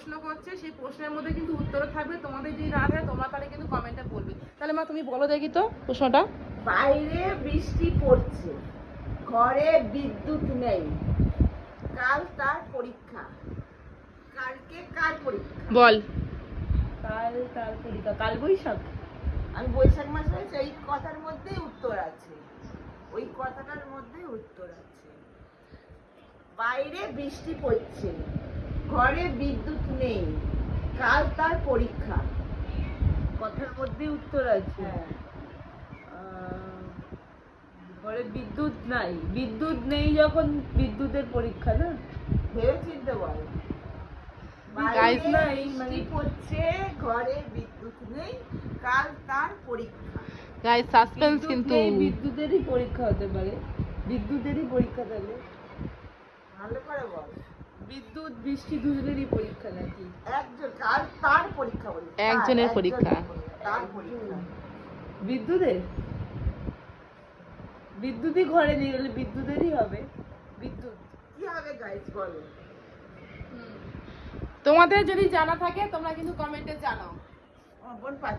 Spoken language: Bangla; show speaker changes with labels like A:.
A: প্রশ্ন করছে, সেই প্রশ্নের মধ্যে কিন্তু উত্তর থাকবে। তোমাদের যদি না থাকে তোমরা তাহলে কিন্তু কমেন্টে বলবে। তাহলে মা তুমি বলো দেখি তো প্রশ্নটা।
B: বাইরে বৃষ্টি পড়ছে, ঘরে বিদ্যুৎ নেই, কাল তার পরীক্ষা। কালকে কার পরীক্ষা?
A: বল।
B: কাল তার পরীক্ষা, কাল বৈশাখ। আমি বৈশাখ মাস হয়েছে, এই কথার মধ্যেই উত্তর আছে, ওই কথাটার মধ্যেই উত্তর আছে। বাইরে বৃষ্টি পড়ছে, ঘরে বিদ্যুৎ নেই, কাল তার পরীক্ষা। কথার মধ্যেই উত্তর আছে। ঘরে বিদ্যুৎ নাই, বিদ্যুৎ নেই যখন বিদ্যুতের পরীক্ষা না, ভেবে চিনতে বল।
A: Guys,
B: বৃষ্টি পড়ছে, ঘরে বিদ্যুৎ নেই, কাল তার পরীক্ষা।
A: গাইস সাসপেন্স কিন্তু।
B: বিদ্যুতেরই পরীক্ষা হতে পারে, বিদ্যুতেরই পরীক্ষা তাহলে। ভালো করে বল। বিদ্যুৎ বৃষ্টি দুজনেরই পরীক্ষা নাকি? একজন, কাল তার পরীক্ষা বলি।
A: একজনের পরীক্ষা।
B: তার পরীক্ষা। বিদ্যুতের? বিদ্যুৎই ঘরে নিয়ে গেলে বিদ্যুতেরই হবে। বিদ্যুৎ কি হবে গাইস বলো।
A: তোমাদের যদি জানা থাকে তোমরা কিন্তু কমেন্টে জানাও।
B: আমার বোন